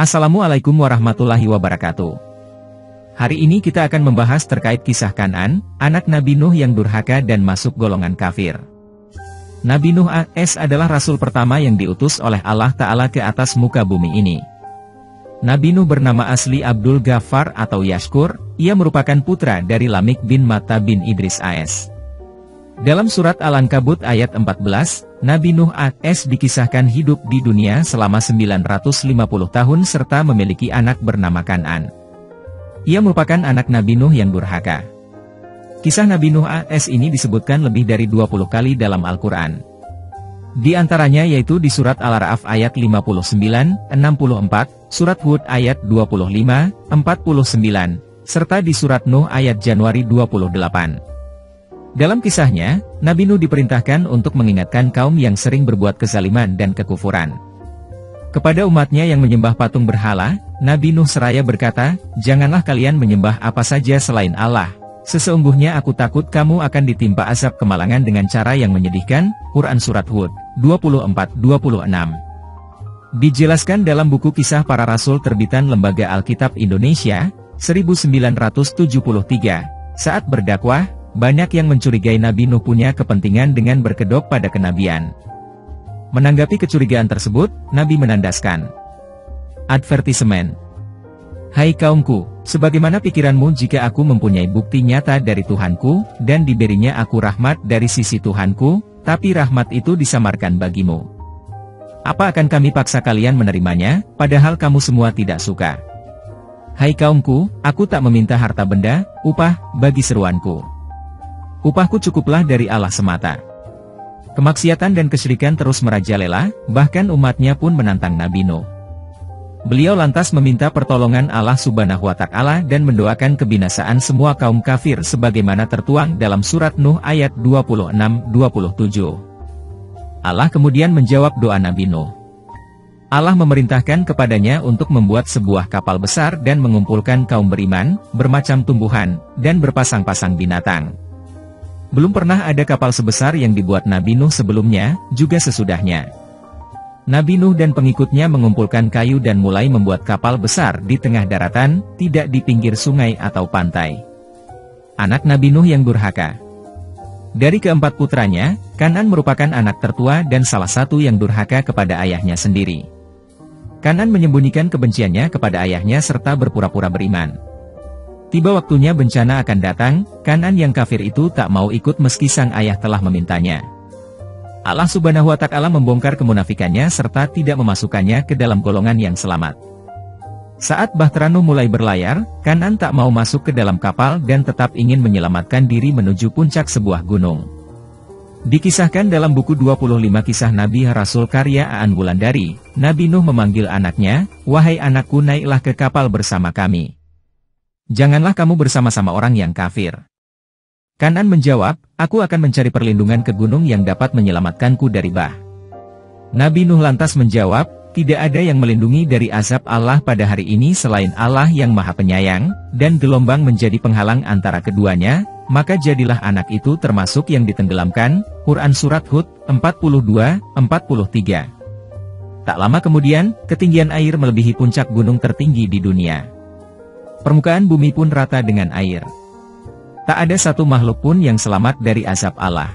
Assalamualaikum warahmatullahi wabarakatuh. Hari ini kita akan membahas terkait kisah Kan'an, anak Nabi Nuh yang durhaka dan masuk golongan kafir. Nabi Nuh AS adalah rasul pertama yang diutus oleh Allah Ta'ala ke atas muka bumi ini. Nabi Nuh bernama asli Abdul Ghaffar atau Yashkur, ia merupakan putra dari Lamik bin Matta bin Idris AS. Dalam surat Al-Ankabut ayat 14, Nabi Nuh AS dikisahkan hidup di dunia selama 950 tahun serta memiliki anak bernama Kan'an. Ia merupakan anak Nabi Nuh yang durhaka. Kisah Nabi Nuh AS ini disebutkan lebih dari 20 kali dalam Al-Quran. Di antaranya yaitu di surat Al-A'raf ayat 59, 64, surat Hud ayat 25, 49, serta di surat Nuh ayat Januari 28. Dalam kisahnya, Nabi Nuh diperintahkan untuk mengingatkan kaum yang sering berbuat kezaliman dan kekufuran. Kepada umatnya yang menyembah patung berhala, Nabi Nuh seraya berkata, "Janganlah kalian menyembah apa saja selain Allah. Sesungguhnya aku takut kamu akan ditimpa azab kemalangan dengan cara yang menyedihkan." Quran Surat Hud 24-26. Dijelaskan dalam buku Kisah Para Rasul terbitan Lembaga Alkitab Indonesia, 1973, saat berdakwah, banyak yang mencurigai Nabi Nuh punya kepentingan dengan berkedok pada kenabian. Menanggapi kecurigaan tersebut, Nabi menandaskan, advertisement. Hai kaumku, sebagaimana pikiranmu jika aku mempunyai bukti nyata dari Tuhanku, dan diberinya aku rahmat dari sisi Tuhanku, tapi rahmat itu disamarkan bagimu. Apa akan kami paksa kalian menerimanya, padahal kamu semua tidak suka? Hai kaumku, aku tak meminta harta benda, upah, bagi seruanku. Upahku cukuplah dari Allah semata. Kemaksiatan dan kesyirikan terus merajalela, bahkan umatnya pun menantang Nabi Nuh. Beliau lantas meminta pertolongan Allah Subhanahu wa Ta'ala dan mendoakan kebinasaan semua kaum kafir sebagaimana tertuang dalam surat Nuh ayat 26-27. Allah kemudian menjawab doa Nabi Nuh. Allah memerintahkan kepadanya untuk membuat sebuah kapal besar dan mengumpulkan kaum beriman, bermacam tumbuhan, dan berpasang-pasang binatang. Belum pernah ada kapal sebesar yang dibuat Nabi Nuh sebelumnya, juga sesudahnya. Nabi Nuh dan pengikutnya mengumpulkan kayu dan mulai membuat kapal besar di tengah daratan, tidak di pinggir sungai atau pantai. Anak Nabi Nuh yang durhaka. Dari keempat putranya, Kan'an merupakan anak tertua dan salah satu yang durhaka kepada ayahnya sendiri. Kan'an menyembunyikan kebenciannya kepada ayahnya serta berpura-pura beriman. Tiba waktunya bencana akan datang, Kan'an yang kafir itu tak mau ikut meski sang ayah telah memintanya. Allah Subhanahu wa Ta'ala membongkar kemunafikannya serta tidak memasukkannya ke dalam golongan yang selamat. Saat Bahtera Nuh mulai berlayar, Kan'an tak mau masuk ke dalam kapal dan tetap ingin menyelamatkan diri menuju puncak sebuah gunung. Dikisahkan dalam buku 25 Kisah Nabi Rasul karya Aan Wulandari, Nabi Nuh memanggil anaknya, "Wahai anakku, naiklah ke kapal bersama kami. Janganlah kamu bersama-sama orang yang kafir." Kan'an menjawab, "Aku akan mencari perlindungan ke gunung yang dapat menyelamatkanku dari bah." Nabi Nuh lantas menjawab, "Tidak ada yang melindungi dari azab Allah pada hari ini selain Allah yang Maha Penyayang, dan gelombang menjadi penghalang antara keduanya, maka jadilah anak itu termasuk yang ditenggelamkan." Quran Surat Hud 42-43. Tak lama kemudian, ketinggian air melebihi puncak gunung tertinggi di dunia. Permukaan bumi pun rata dengan air. Tak ada satu makhluk pun yang selamat dari azab Allah.